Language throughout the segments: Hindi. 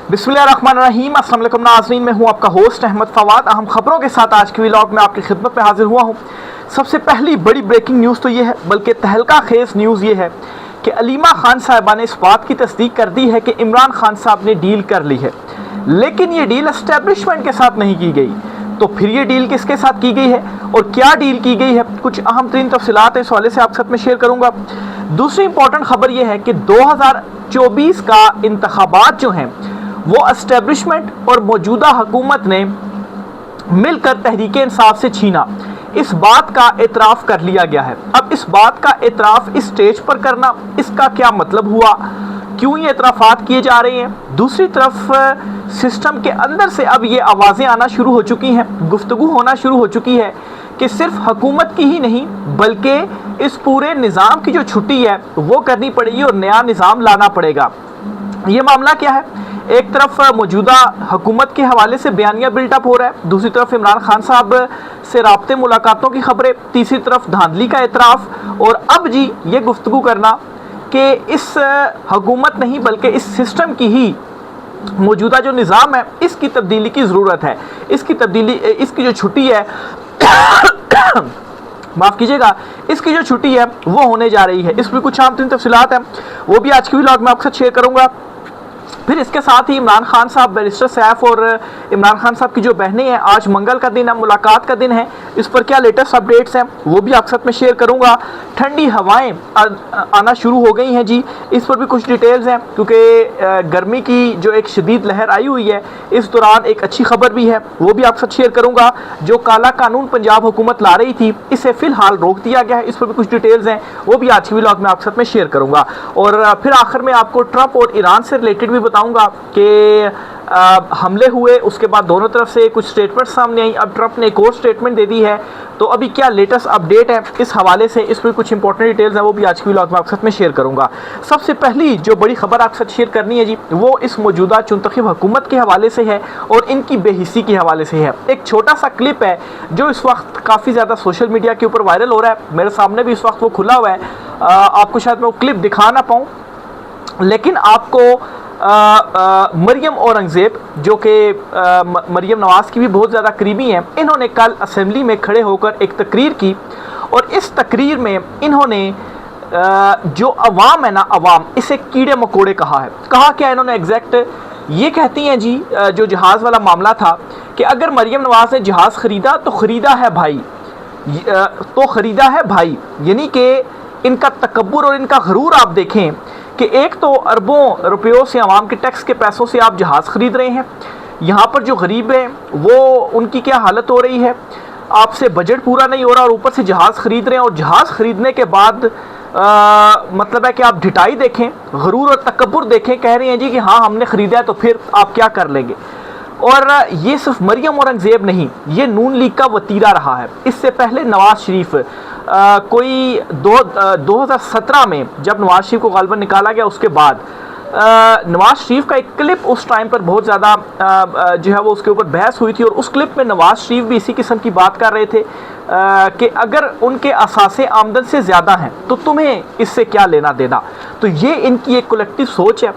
बिस्मिल्लाहिर्रहमानिर्रहीम। अस्सलाम वालेकुम नाज़रीन, मैं हूं आपका होस्ट अहमद फवाद। अहम खबरों के साथ आज के व्लॉग में आपकी खिदमत में हाजिर हुआ हूं। सबसे पहली बड़ी ब्रेकिंग न्यूज़ तो ये है, बल्कि तहलका खेज न्यूज़ ये है कि अलीमा खान साहिबा ने इस बात की तस्दीक कर दी है कि इमरान खान साहब ने डील कर ली है, लेकिन ये डील एस्टेब्लिशमेंट के साथ नहीं की गई। तो फिर ये डील किसके साथ की गई है और क्या डील की गई है, कुछ अहम तरीन तफसीलात इस हवाले से आप साथ में शेयर करूंगा। दूसरी इंपॉर्टेंट खबर यह है कि 2024 का इंतखाबात जो हैं वो एस्टेब्लिशमेंट और मौजूदा हुकूमत ने मिलकर तहरीक इंसाफ से छीना, इस बात का एतराफ़ कर लिया गया है। अब इस बात का एतराफ़ इस स्टेज पर करना, इसका क्या मतलब हुआ, क्यों ये एतराफ़ात किए जा रहे हैं। दूसरी तरफ सिस्टम के अंदर से अब ये आवाज़ें आना शुरू हो चुकी हैं, गुफ्तगू होना शुरू हो चुकी है कि सिर्फ हुकूमत की ही नहीं बल्कि इस पूरे निज़ाम की जो छुट्टी है वो करनी पड़ेगी और नया निज़ाम लाना पड़ेगा। ये मामला क्या है, एक तरफ मौजूदा हुकूमत के हवाले से बयानिया बिल्टअप हो रहा है, दूसरी तरफ इमरान खान साहब से राब्ते मुलाकातों की खबरें, तीसरी तरफ धांधली का एतराफ़, और अब जी ये गुफ्तगू करना कि इस हुकूमत नहीं बल्कि इस सिस्टम की ही मौजूदा जो निज़ाम है इसकी तब्दीली की ज़रूरत है। इसकी तब्दीली, इसकी जो छुट्टी है माफ़ कीजिएगा, इसकी जो छुट्टी है वो होने जा रही है। इसमें कुछ आम तीन तफसीलात हैं, वो भी आज की व्लॉग में आपके साथ शेयर करूँगा। फिर इसके साथ ही इमरान खान साहब, बैरिस्टर सैफ और इमरान खान साहब की जो बहनें हैं, आज मंगल का दिन है, मुलाकात का दिन है, इस पर क्या लेटेस्ट अपडेट्स हैं वो भी आपके साथ में शेयर करूंगा। ठंडी हवाएं आना शुरू हो गई हैं जी, इस पर भी कुछ डिटेल्स हैं, क्योंकि गर्मी की जो एक शदीद लहर आई हुई है इस दौरान एक अच्छी खबर भी है, वो भी आपके साथ शेयर करूँगा। जो काला कानून पंजाब हुकूमत ला रही थी इसे फ़िलहाल रोक दिया गया है, इस पर भी कुछ डिटेल्स हैं, वो भी आज की व्लॉग में आपके साथ में शेयर करूँगा। और फिर आखिर में आपको ट्रंप और ईरान से रिलेटेड भी बताऊंगा कि हमले हुए, उसके बाद दोनों तरफ से कुछ स्टेटमेंट सामने आई। अब ट्रंप ने एक और स्टेटमेंट दे दी है, तो अभी क्या लेटेस्ट अपडेट है इस हवाले से, इस पर कुछ इंपॉर्टेंट डिटेल्स हैं, वो भी आज की व्लॉग में आपके साथ में शेयर करूंगा। सबसे पहली जो बड़ी खबर आपके साथ शेयर करनी है जी, वो इस मौजूदा चुनतखब हुकूमत के हवाले से है और इनकी बेहिसी के हवाले से है। एक छोटा सा क्लिप है जो इस वक्त काफ़ी ज़्यादा सोशल मीडिया के ऊपर वायरल हो रहा है, मेरे सामने भी इस वक्त वो खुला हुआ है। आपको शायद मैं वो क्लिप दिखा ना पाऊँ, लेकिन आपको मरियम औरंगज़ेब, जो कि मरियम नवाज़ की भी बहुत ज़्यादा करीबी हैं, इन्होंने कल असेंबली में खड़े होकर एक तकरीर की और इस तकरीर में इन्होंने जो अवाम है ना, अवाम, इसे कीड़े मकोड़े कहा है। कहा क्या इन्होंने एग्जैक्ट, ये कहती हैं जी, जो जहाज़ वाला मामला था कि अगर मरियम नवाज़ ने जहाज़ ख़रीदा तो ख़रीदा है भाई, तो ख़रीदा है भाई, यानी कि इनका तकब्बुर और इनका गरूर आप देखें कि एक तो अरबों रुपयों से, आवाम के टैक्स के पैसों से आप जहाज़ ख़रीद रहे हैं, यहाँ पर जो गरीब हैं वो उनकी क्या हालत हो रही है, आपसे बजट पूरा नहीं हो रहा और ऊपर से जहाज़ ख़रीद रहे हैं, और जहाज़ ख़रीदने के बाद मतलब है कि आप ढिठाई देखें, गरूर और तकब्बुर देखें, कह रहे हैं जी कि हाँ हमने ख़रीदा है तो फिर आप क्या कर लेंगे। और ये सिर्फ मरियम औरंगज़ेब नहीं, ये नून लीग का वतीरा रहा है। इससे पहले नवाज़ शरीफ कोई 2017 में जब नवाज़ शरीफ को गालिबन निकाला गया, उसके बाद नवाज़ शरीफ का एक क्लिप उस टाइम पर बहुत ज़्यादा जो है वो उसके ऊपर बहस हुई थी, और उस क्लिप में नवाज़ शरीफ भी इसी किस्म की बात कर रहे थे कि अगर उनके असासे आमदन से ज़्यादा हैं तो तुम्हें इससे क्या लेना देना। तो ये इनकी एक कलेक्टिव सोच है,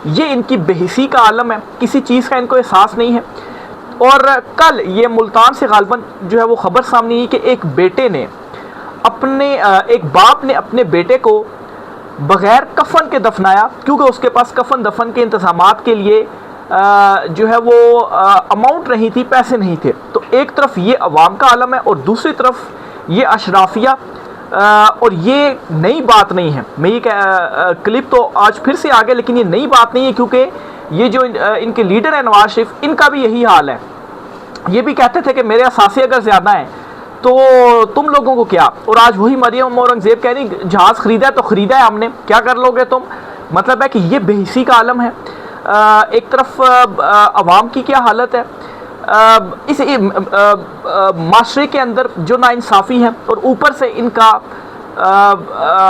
ये इनकी बेहिसी का आलम है, किसी चीज़ का इनको एहसास नहीं है। और कल ये मुल्तान से गालिबन जो है वो खबर सामने आई कि एक बेटे ने एक बाप ने अपने बेटे को बग़ैर कफन के दफनाया, क्योंकि उसके पास कफन दफन के इंतज़ामात के लिए जो है वो अमाउंट नहीं थी, पैसे नहीं थे। तो एक तरफ ये अवाम का आलम है और दूसरी तरफ ये अशराफिया, और ये नई बात नहीं है। मैं ये क्लिप तो आज फिर से आ गया, लेकिन ये नई बात नहीं है, क्योंकि ये जो इनके लीडर हैं नवाज़ शरीफ, इनका भी यही हाल है। ये भी कहते थे कि मेरे असासे अगर ज़्यादा हैं तो तुम लोगों को क्या, और आज वही मरियम औरंगज़ेब कह रही जहाज़ ख़रीदा है तो ख़रीदा है हमने, क्या कर लोगे तुम। मतलब है कि ये बेहिसी का आलम है। एक तरफ अवाम की क्या हालत है, इस माशरे के अंदर जो नाइंसाफ़ी है, और ऊपर से इनका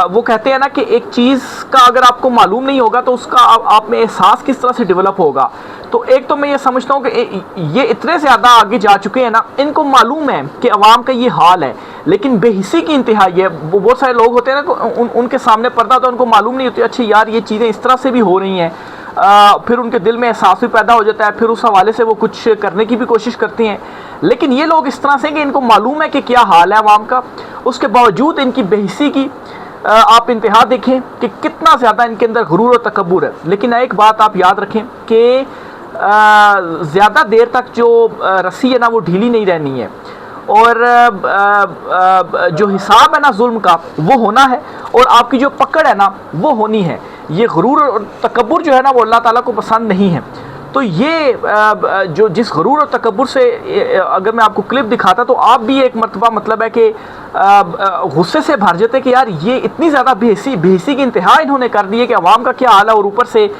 वो कहते हैं ना कि एक चीज़ का अगर आपको मालूम नहीं होगा तो उसका आप में एहसास किस तरह से डेवलप होगा। तो एक तो मैं ये समझता हूँ कि ये इतने ज़्यादा आगे जा चुके हैं ना, इनको मालूम है कि अवाम का ये हाल है, लेकिन बेहिसी की इंतहा ये। बहुत सारे लोग होते हैं ना, उनके सामने पर्दा तो उनको मालूम नहीं होती, अच्छा यार ये चीज़ें इस तरह से भी हो रही हैं, फिर उनके दिल में एहसास भी पैदा हो जाता है, फिर उस हवाले से वो कुछ करने की भी कोशिश करती हैं। लेकिन ये लोग इस तरह से कि इनको मालूम है कि क्या हाल है आवाम का, उसके बावजूद इनकी बेहिसी की आप इंतहा देखें कि कितना ज़्यादा इनके अंदर गुरूर और तकब्बुर है। लेकिन एक बात आप याद रखें कि ज़्यादा देर तक जो रस्सी है ना वो ढीली नहीं रहनी है, और जो हिसाब है ना जुल्म का वो होना है, और आपकी जो पकड़ है ना वो होनी है। ये गुरूर और तकब्बुर जो है ना वो अल्लाह ताला को पसंद नहीं है। तो ये जो जिस गुरूर और तकब्बुर से अगर मैं आपको क्लिप दिखाता तो आप भी एक मरतबा मतलब है कि गुस्से से भर जाते कि यार ये इतनी ज़्यादा बेहिसी की इंतहा इन्होंने कर दी है कि अवाम का क्या हाल है, और ऊपर से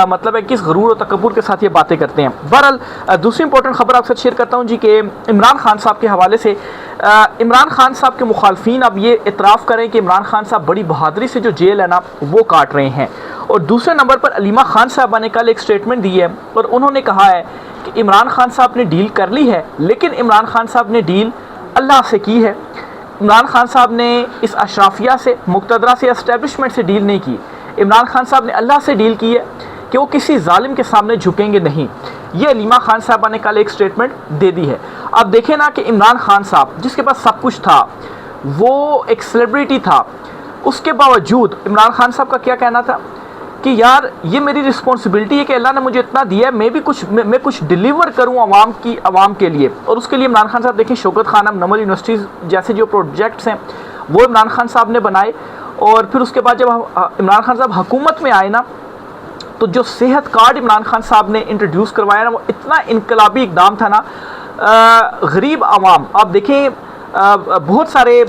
मतलब है किस गुरूर और तकब्बुर के साथ ये बातें करते हैं। बहरहाल दूसरी इंपॉर्टेंट खबर आपके साथ शेयर करता हूँ जी कि इमरान खान साहब के हवाले से इमरान खान साहब के मुखालफिन अब ये इतराफ़ करें कि इमरान खान साहब बड़ी बहादुरी से जो जेल है ना वो काट रहे हैं। और दूसरे नंबर पर अलीमा खान साहबा ने कल एक स्टेटमेंट दी है और उन्होंने कहा है कि इमरान खान साहब ने डील कर ली है, लेकिन इमरान खान साहब ने डील अल्लाह से की है। इमरान खान साहब ने इस अशराफिया से, मुक्तदरा से, एस्टेब्लिशमेंट से डील नहीं की। इमरान खान साहब ने अल्लाह से डील की है कि वो किसी जालिम के सामने झुकेंगे नहीं। ये अलीमा खान साहबा ने कल एक स्टेटमेंट दे दी है। अब देखें ना कि इमरान खान साहब जिसके पास सब कुछ था, वो एक सेलिब्रिटी था, उसके बावजूद इमरान खान साहब का क्या कहना था कि यार ये मेरी रिस्पॉन्सिबिलिटी है कि अल्लाह ने मुझे इतना दिया है, मैं कुछ डिलीवर करूं आवाम के लिए। और उसके लिए इमरान खान साहब देखें, शौकत खानम, नमल यूनिवर्सिटीज़ जैसे जो प्रोजेक्ट्स हैं वो इमरान खान साहब ने बनाए। और फिर उसके बाद जब इमरान खान साहब हुकूमत में आए ना, तो जो सेहत कार्ड इमरान खान साहब ने इंट्रोड्यूस करवाया ना वो इतना इनकलाबी इकदाम था ना। गरीब आवाम, आप देखें बहुत सारे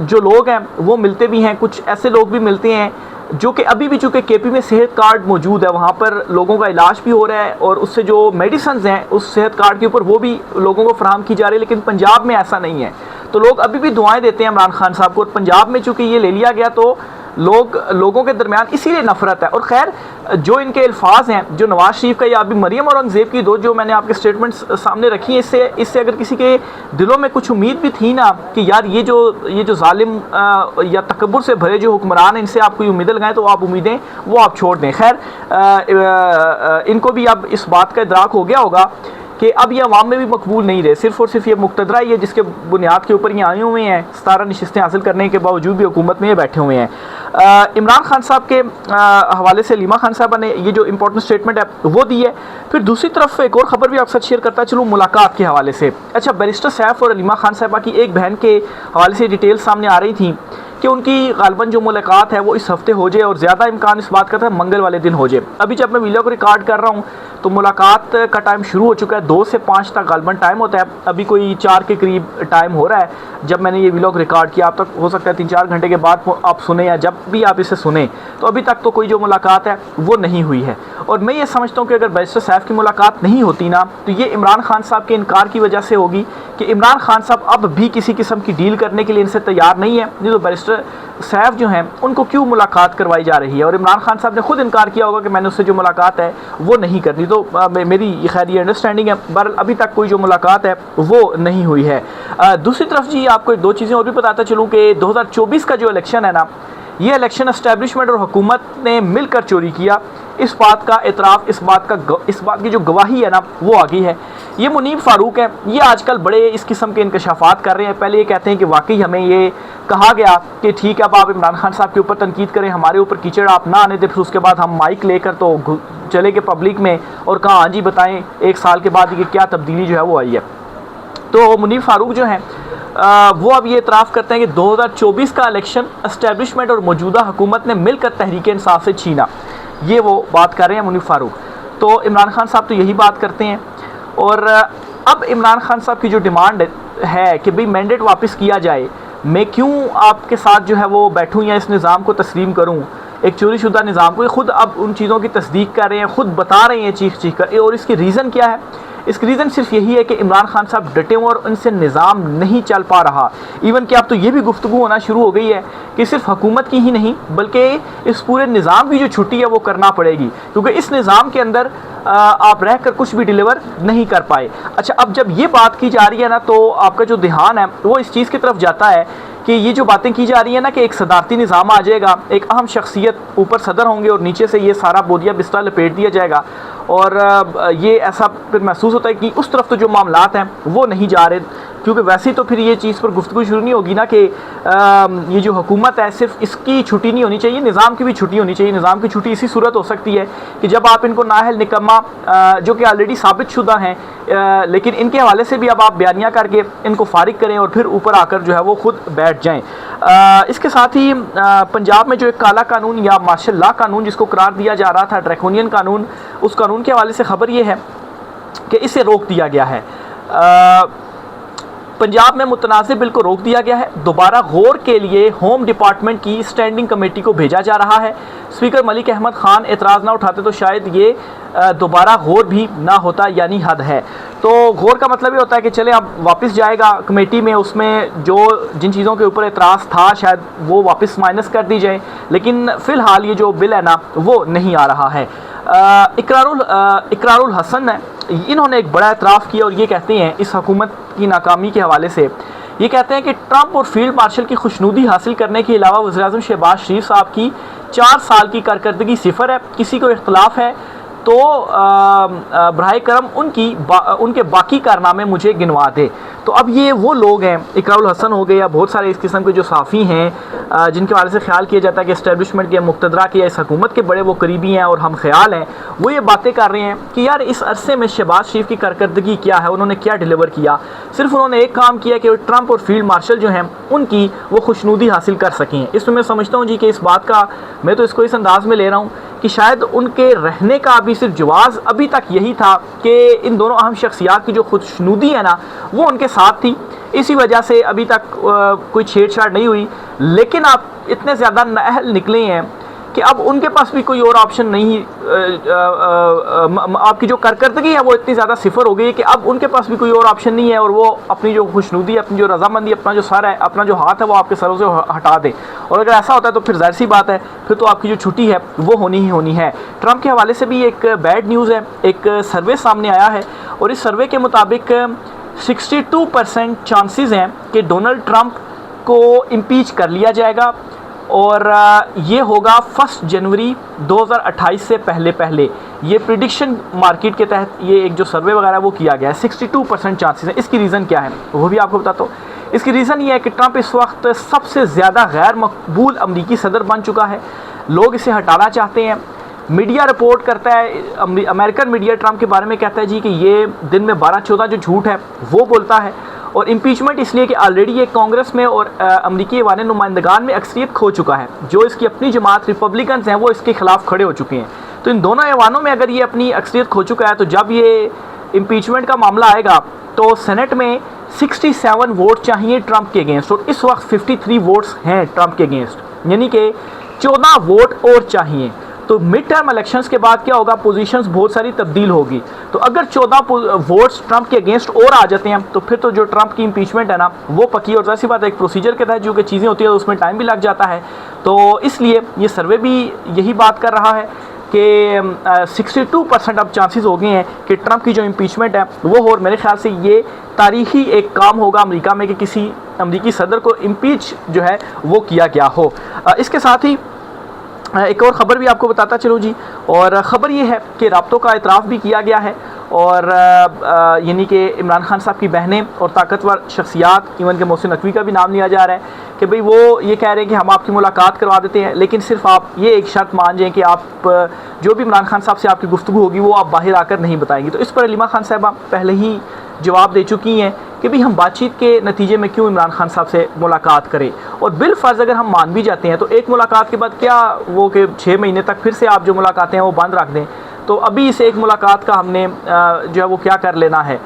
जो लोग हैं वो मिलते भी हैं, कुछ ऐसे लोग भी मिलते हैं जो कि अभी भी चूँकि केपी में सेहत कार्ड मौजूद है, वहाँ पर लोगों का इलाज भी हो रहा है और उससे जो मेडिसिन हैं उस सेहत कार्ड के ऊपर वो भी लोगों को फराहम की जा रही है। लेकिन पंजाब में ऐसा नहीं है, तो लोग अभी भी दुआएं देते हैं इमरान खान साहब को। और पंजाब में चूँकि ये ले लिया गया तो लोगों के दरमियान इसीलिए नफरत है। और खैर जो इनके अल्फाज हैं, जो नवाज शरीफ का या अभी मरियम औरंगज़ेब की दो जो मैंने आपके स्टेटमेंट्स सामने रखी हैं, इससे अगर किसी के दिलों में कुछ उम्मीद भी थी ना कि यार ये जो जालिम या तकब्बुर से भरे जो हुक्मरान हैं इनसे आप कोई उम्मीदें लगाएं, तो आप उम्मीदें वो आप छोड़ दें। खैर इनको भी अब इस बात का इदराक हो गया होगा कि अब ये अवाम में भी मकबूल नहीं रहे। सिर्फ और सिर्फ ये मुक्तदरा ही है जिसके बुनियाद के ऊपर ये आए हुए हैं, 17 नशिस्तें हासिल करने के बावजूद भी हुकूमत में ये बैठे हुए हैं। इमरान खान साहब के हवाले से अलीमा खान साहबा ने ये जो इंपॉर्टेंट स्टेटमेंट है वो दी है। फिर दूसरी तरफ एक और ख़बर भी आपके साथ शेयर करता चलूँ मुलाकात के हवाले से। अच्छा, बैरिस्टर सैफ और अलीमा खान साहबा की एक बहन के हवाले से डिटेल सामने आ रही थी कि उनकी गालबन जो मुलाकात है वो इस हफ्ते हो जाए, और ज़्यादा इम्कान इस बात का था मंगल वाले दिन हो जाए। अभी जब मैं वीडियो को रिकॉर्ड कर रहा हूँ तो मुलाकात का टाइम शुरू हो चुका है, 2 से 5 तक गालबन टाइम होता है। अभी कोई 4 के करीब टाइम हो रहा है जब मैंने ये व्लॉग रिकॉर्ड किया। अब तक हो सकता है 3-4 घंटे के बाद आप सुने या जब भी आप इसे सुने, तो अभी तक तो कोई जो मुलाकात है वो नहीं हुई है। और मैं ये समझता हूँ कि अगर बैरिस्टर सैफ की मुलाकात नहीं होती ना तो ये इमरान खान साहब के इनकार की वजह से होगी कि इमरान खान साहब अब भी किसी किस्म की डील करने के लिए इनसे तैयार नहीं है। नहीं तो बैरिस्टर सैफ जो हैं उनको क्यों मुलाकात करवाई जा रही है, और इमरान खान साहब ने खुद इनकार किया होगा कि मैंने उससे जो मुलाकात है वो नहीं करनी। तो मेरी खैर ये अंडरस्टैंडिंग है, पर अभी तक कोई जो मुलाकात है वो नहीं हुई है। दूसरी तरफ जी आपको 2 चीज़ें और भी बताता चलूँ कि 2024 का जो इलेक्शन है ना, ये इलेक्शन एस्टेब्लिशमेंट और हुकूमत ने मिलकर चोरी किया। इस बात का एतराफ़, इस बात की जो गवाही है ना वो आ गई है। ये मुनीब फ़ारूक है, ये आजकल बड़े इस किस्म के इंकशाफात कर रहे हैं। पहले ये कहते हैं कि वाकई हमें ये कहा गया कि ठीक है अब आप इमरान खान साहब के ऊपर तनकीद करें, हमारे ऊपर कीचड़ आप ना आने दें। फिर उसके बाद हम माइक लेकर तो चले गए पब्लिक में और कहा हाँ जी बताएं 1 साल के बाद ये क्या तब्दीली जो है वो आई है। तो मुनीब फ़ारूक जो हैं वो अब ये इतराफ़ करते हैं कि 2024 का इलेक्शन एस्टेब्लिशमेंट और मौजूदा हुकूमत ने मिलकर तहरीक इंसाफ से छीना। ये वो बात कर रहे हैं मुनीब फ़ारूक। तो इमरान खान साहब तो यही बात करते हैं। और अब इमरान खान साहब की जो डिमांड है कि भाई मैंडेट वापस किया जाए, मैं क्यों आपके साथ जो है वो बैठूँ या इस निज़ाम को तस्लीम करूँ, एक चोरीशुदा निज़ाम को। ये खुद अब उन चीज़ों की तस्दीक कर रहे हैं, खुद बता रहे हैं चीख कर। और इसकी रीज़न क्या है? इसकी रीज़न सिर्फ यही है कि इमरान खान साहब डटे हुए और उनसे निज़ाम नहीं चल पा रहा। इवन कि अब तो ये भी गुफ्तगू होना शुरू हो गई है कि सिर्फ हुकूमत की ही नहीं बल्कि इस पूरे निज़ाम की जो छुट्टी है वो करना पड़ेगी, क्योंकि इस निज़ाम के अंदर आप रहकर कुछ भी डिलीवर नहीं कर पाए। अच्छा, अब जब ये बात की जा रही है ना तो आपका जो ध्यान है वो इस चीज़ की तरफ जाता है कि ये जो बातें की जा रही है ना कि एक सदारती निज़ाम आ जाएगा, एक अहम शख्सियत ऊपर सदर होंगे और नीचे से ये सारा बोरिया बिस्तरा लपेट दिया जाएगा, और ये ऐसा फिर महसूस होता है कि उस तरफ तो जो मामलात हैं वो नहीं जा रहे, क्योंकि वैसे तो फिर ये चीज़ पर गुफ्तगू शुरू नहीं होगी ना कि ये जो हुकूमत है सिर्फ इसकी छुट्टी नहीं होनी चाहिए, निज़ाम की भी छुट्टी होनी चाहिए। निज़ाम की छुट्टी इसी सूरत हो सकती है कि जब आप इनको नाअहल निकम्मा जो कि ऑलरेडी साबित शुदा हैं, लेकिन इनके हवाले से भी अब आप बयानिया करके इनको फारिग करें और फिर ऊपर आकर जो है वो खुद बैठ जाएँ। इसके साथ ही पंजाब में जो एक काला कानून या मार्शल लॉ कानून जिसको करार दिया जा रहा था, ड्रैकोनियन कानून, उस कानून के हवाले से खबर ये है कि इसे रोक दिया गया है। पंजाब में मुतनाज़िर बिल को रोक दिया गया है। दोबारा गौर के लिए होम डिपार्टमेंट की स्टैंडिंग कमेटी को भेजा जा रहा है। स्पीकर मलिक अहमद खान एतराज़ ना उठाते तो शायद ये दोबारा गौर भी ना होता, यानी हद है। तो गौर का मतलब ये होता है कि चले अब वापस जाएगा कमेटी में, उसमें जो जिन चीज़ों के ऊपर एतराज़ था शायद वो वापस माइनस कर दी जाए, लेकिन फ़िलहाल ये जो बिल है ना वो नहीं आ रहा है। इकरारुल हसन है, इन्होंने एक बड़ा एतराफ़ किया और ये कहते हैं इस हुकूमत की नाकामी के हवाले से, ये कहते हैं कि ट्रंप और फील्ड मार्शल की खुशनुदी हासिल करने के अलावा वज़ीर-ए-आज़म शहबाज शरीफ साहब की 4 साल की कारकर्दगी सिफर है। किसी को इख्तलाफ है तो बराए करम उनके बाकी कारनामे मुझे गिनवा दे। तो अब ये वो लोग हैं, इकरारुल हसन हो गए या बहुत सारे इस किस्म के जो साफ़ी हैं जिनके बारे से ख्याल किया जाता है कि इस्टेब्लिशमेंट के, मुक़्तदरा के या इस हुकूमत के बड़े वो करीबी हैं और हम ख्याल हैं, वो ये बातें कर रहे हैं कि यार इस अरसे में शहबाज शरीफ की कारकर्दगी क्या है, उन्होंने क्या डिलीवर किया। सिर्फ उन्होंने एक काम किया कि ट्रंप और फील्ड मार्शल जो हैं उनकी वो खुशनुदी हासिल कर सकें। इसमें मैं समझता हूँ जी कि इस बात का मैं तो इसको इस अंदाज़ में ले रहा हूँ कि शायद उनके रहने का अभी सिर्फ जवाज़ अभी तक यही था कि इन दोनों अहम शख्सियात की जो खुशनुदी है ना वो उनके साथ थी, इसी वजह से अभी तक कोई छेड़छाड़ नहीं हुई। लेकिन आप इतने ज़्यादा नाअहल निकले हैं कि अब उनके पास भी कोई और ऑप्शन नहीं, आपकी जो कारकर्दगी है वो इतनी ज़्यादा सिफर हो गई है कि अब उनके पास भी कोई और ऑप्शन नहीं है, और वो अपनी जो खुशनुदी, अपनी जो रजामंदी, अपना जो सर है, अपना जो हाथ है वो आपके सरों से हटा दे। और अगर ऐसा होता है तो फिर जाहिर सी बात है फिर तो आपकी जो छुट्टी है वो होनी ही होनी है। ट्रंप के हवाले से भी एक बैड न्यूज़ है, एक सर्वे सामने आया है और इस सर्वे के मुताबिक 62% चांसेस हैं कि डोनाल्ड ट्रंप को इम्पीच कर लिया जाएगा, और ये होगा 1 जनवरी 2028 से पहले। ये प्रिडिक्शन मार्केट के तहत ये एक जो सर्वे वगैरह वो किया गया है, 62% चांसेस है। इसकी रीज़न क्या है वो भी आपको बताता हूँ। इसकी रीज़न ये है कि ट्रंप इस वक्त सबसे ज़्यादा गैर मकबूल अमरीकी सदर बन चुका है। लोग इसे हटाना चाहते हैं। मीडिया रिपोर्ट करता है, अमेरिकन मीडिया ट्रंप के बारे में कहता है जी कि ये दिन में 12-14 जो झूठ है वो बोलता है। और इम्पीचमेंट इसलिए कि ऑलरेडी ये कांग्रेस में और अमरीकी ऐवान नुमाइंदगान में अक्सरियत खो चुका है। जो इसकी अपनी जमात रिपब्लिकन्स हैं वो इसके खिलाफ खड़े हो चुके हैं। तो इन दोनों ऐवानों में अगर ये अपनी अक्सरियत खो चुका है तो जब ये इम्पीचमेंट का मामला आएगा तो सेनेट में 67 वोट चाहिए ट्रंप के अगेंस्ट, और इस वक्त 53 वोट्स हैं ट्रंप के अगेंस्ट, यानी कि 14 वोट और चाहिए। तो मिड टर्म इलेक्शंस के बाद क्या होगा, पोजीशंस बहुत सारी तब्दील होगी। तो अगर 14 वोट्स ट्रंप के अगेंस्ट और आ जाते हैं तो फिर तो जो ट्रंप की इम्पीचमेंट है ना वो पक्की। और ऐसी बात है, एक प्रोसीजर के तहत जो कि चीज़ें होती है उसमें टाइम भी लग जाता है। तो इसलिए ये सर्वे भी यही बात कर रहा है कि 62% अब चांसेस हो गए हैं कि ट्रंप की जो इम्पीचमेंट है वो हो। और मेरे ख्याल से ये तारीखी एक काम होगा अमेरिका में कि किसी अमरीकी सदर को इम्पीच जो है वो किया गया हो। इसके साथ ही एक और ख़बर भी आपको बताता चलूँ जी, और ख़बर ये है कि राब्तों का इतराफ़ भी किया गया है, और यानी कि इमरान खान साहब की बहनें और ताकतवर शख्सियात, इवन के मोहसिन नकवी का भी नाम लिया जा रहा है कि भाई वो ये कह रहे हैं कि हम आपकी मुलाकात करवा देते हैं, लेकिन सिर्फ आप ये एक शर्त मान जाएँ कि आप जो भी इमरान खान साहब से आपकी गुफ्तगू होगी वो आप बाहर आकर नहीं बताएंगी। तो इस पर अलीमा खान साहबा पहले ही जवाब दे चुकी हैं कि भाई हम बातचीत के नतीजे में क्यों इमरान खान साहब से मुलाकात करें, और बिलफर्ज अगर हम मान भी जाते हैं तो एक मुलाकात के बाद क्या वो कि 6 महीने तक फिर से आप जो मुलाकातें हैं वो बंद रख दें। तो अभी इस एक मुलाकात का हमने जो है वो क्या कर लेना है,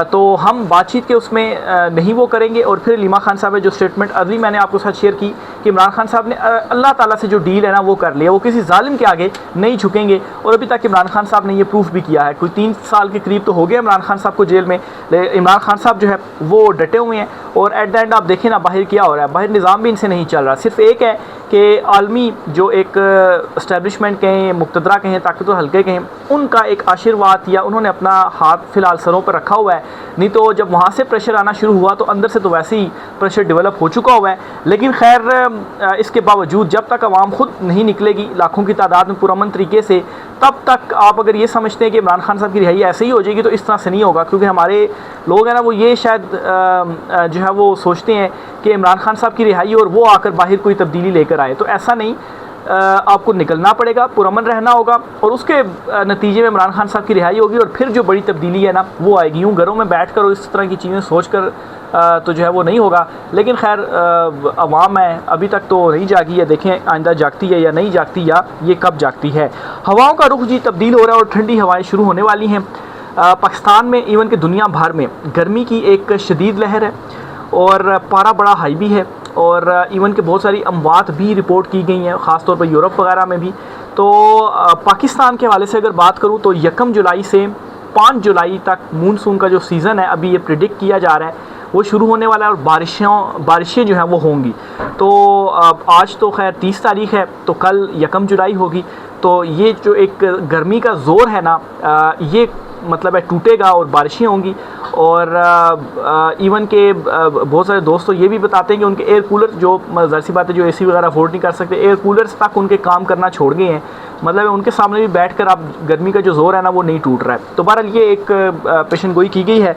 तो हम बातचीत के उसमें नहीं वो करेंगे। और फिर अलीमा खान साहब जो स्टेटमेंट अभी मैंने आपके साथ शेयर की कि इमरान खान साहब ने अल्लाह ताला से जो डील है ना वो कर लिया, वो किसी जालिम के आगे नहीं झुकेंगे। और अभी तक इमरान खान साहब ने ये प्रूफ भी किया है। कोई 3 साल के करीब तो हो गया इमरान खान साहब को जेल में, इमरान खान साहब जो है वो डटे हुए हैं। और एट द एंड आप देखें ना बाहर क्या हो रहा है, बाहर निज़ाम भी इनसे नहीं चल रहा। सिर्फ एक है कि आलमी जो एक इस्टेब्लिशमेंट कहें, मुक़तदरा कहें, ताकतवर हल्के कहें, उनका एक आशीर्वाद या उन्होंने अपना हाथ फ़िलहाल सरों पर रखा हुआ है। नहीं तो जब वहाँ से प्रेशर आना शुरू हुआ तो अंदर से तो वैसे ही प्रेशर डेवलप हो चुका हुआ है। लेकिन खैर इसके बावजूद जब तक आवाम खुद नहीं निकलेगी लाखों की तादाद में पुरअमन तरीके से, तब तक आप अगर ये समझते हैं कि इमरान खान साहब की रिहाई ऐसे ही हो जाएगी, तो इस तरह से नहीं होगा। क्योंकि हमारे लोग हैं ना वो ये शायद जो है वो सोचते हैं कि इमरान खान साहब की रिहाई और वो आकर बाहर कोई तब्दीली लेकर आए, तो ऐसा नहीं। आपको निकलना पड़ेगा, पुरअमन रहना होगा और उसके नतीजे में इमरान खान साहब की रिहाई होगी और फिर जो बड़ी तब्दीली है ना वो आएगी। यूँ घरों में बैठ कर और इस तरह की चीज़ें सोच कर तो जो है वो नहीं होगा। लेकिन खैर अवाम है अभी तक तो नहीं जागी है, देखें आइंदा जागती है या नहीं जागती, या ये कब जागती है। हवाओं का रुख जी तब्दील हो रहा है और ठंडी हवाएं शुरू होने वाली हैं। पाकिस्तान में इवन कि दुनिया भर में गर्मी की एक शदीद लहर है और पारा बड़ा हाई भी है और इवन के बहुत सारी अमवात भी रिपोर्ट की गई हैं, ख़ास तौर पर यूरोप वगैरह में भी। तो पाकिस्तान के हवाले से अगर बात करूँ तो 1 जुलाई से 5 जुलाई तक मानसून का जो सीज़न है अभी ये प्रिडिक्ट किया जा रहा है वो शुरू होने वाला है और बारिशें जो हैं वो होंगी। तो आज तो खैर 30 तारीख़ है, तो कल 1 जुलाई होगी। तो ये जो एक गर्मी का ज़ोर है ना ये मतलब है टूटेगा और बारिशें होंगी। और इवन के बहुत सारे दोस्त तो ये भी बताते हैं कि उनके एयर कूलर जो ज़ाहिर सी बात है जो एसी वगैरह अफोर्ड नहीं कर सकते, एयर कूलर्स तक उनके काम करना छोड़ गए हैं। मतलब उनके सामने भी बैठकर अब गर्मी का जो ज़ोर है ना वो नहीं टूट रहा है। तो बहरहाल ये एक पेशन गोई की गई है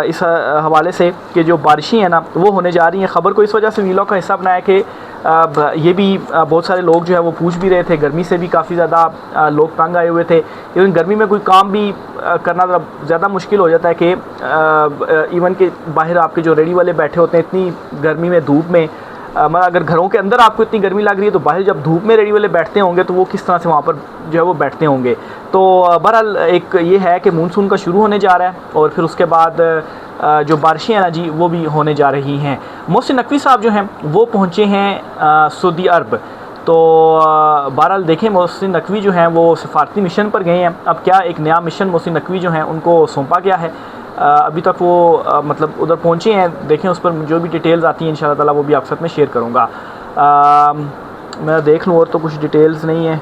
इस हवाले से कि जो बारिशें हैं ना वो होने जा रही हैं। ख़बर को इस वजह से वीलॉग का हिस्सा बनाया कि ये भी बहुत सारे लोग जो है वो पूछ भी रहे थे, गर्मी से भी काफ़ी ज़्यादा लोग तंग आए हुए थे। इवन गर्मी में कोई काम भी करना ज़्यादा मुश्किल हो जाता है कि इवन के बाहर आपके जो रेडी वाले बैठे होते हैं इतनी गर्मी में धूप में, मतलब अगर घरों के अंदर आपको इतनी गर्मी लग रही है तो बाहर जब धूप में रेडी वाले बैठते होंगे तो वो किस तरह से वहाँ पर जो है वो बैठते होंगे। तो बहरहाल एक ये है कि मानसून का शुरू होने जा रहा है और फिर उसके बाद जो बारिशें हैं ना जी वो भी होने जा रही हैं। मोहसिन नकवी साहब जो हैं वो पहुँचे हैं सऊदी अरब। तो बहरहाल देखें मोहसिन नकवी जो हैं वो सफारती मिशन पर गए हैं। अब क्या एक नया मिशन मोहसिन नकवी जो हैं उनको सौंपा गया है। अभी तक वो मतलब उधर पहुँचे हैं। देखें उस पर जो भी डिटेल्स आती हैं इंशाअल्लाह ताला वो भी आपके साथ में शेयर करूँगा। मैं देख लूँ और तो कुछ डिटेल्स नहीं है।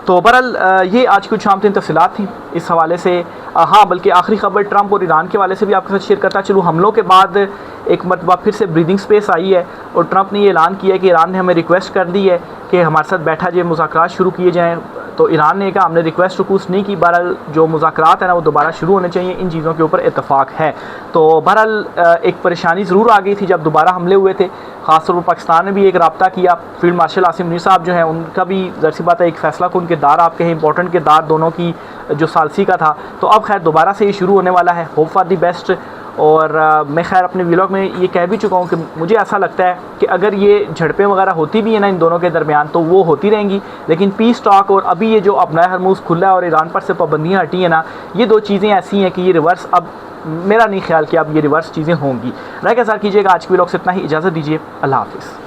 तो बहरहाल ये आज कुछ आम तफसीलात थी इस हवाले से। हाँ बल्कि आखिरी खबर ट्रंप और ईरान के हवाले से भी आपके साथ शेयर करता चलूँ। हमलों के बाद एक मरतबा फिर से ब्रीदिंग स्पेस आई है और ट्रंप ने ये ऐलान किया है कि ईरान ने हमें रिक्वेस्ट कर दी है कि हमारे साथ बैठा जाए, मुज़ाकरात शुरू किए जाएँ। तो ईरान ने कहा हमने रिक्वेस्ट रिक्वेस्ट नहीं की। बहरहाल जो मुज़ाकरात है ना वो दोबारा शुरू होने चाहिए, इन चीज़ों के ऊपर इत्तफाक है। तो बहरहाल एक परेशानी ज़रूर आ गई थी जब दोबारा हमले हुए थे। ख़ासतौर पर पाकिस्तान ने भी एक रब्ता किया। फील्ड मार्शल आसिम मुनीर साहब जो हैं उनका भी ज़ाहिर सी बात है एक फ़ैसला कौन किरदार आपके हैं, इंपॉर्टेंट किरदार दोनों की जो सालसी का था। तो अब खैर दोबारा से ये शुरू होने वाला है, होप फॉर दी बेस्ट। और मैं खैर अपने व्लॉग में ये कह भी चुका हूँ कि मुझे ऐसा लगता है कि अगर ये झड़पें वगैरह होती भी हैं ना इन दोनों के दरमियान तो वो होती रहेंगी, लेकिन पीस टॉक और अभी ये जो अपना हरमुज़ खुला और ईरान पर से पाबंदियाँ हटी हैं ना, ये दो चीज़ें ऐसी हैं कि ये रिवर्स अब मेरा नहीं ख्याल कि अब ये रिवर्स चीज़ें होंगी। राय के साथ कीजिएगा। आज की व्लॉग से इतना ही, इजाज़त दीजिए। अल्लाह हाफ़िज़।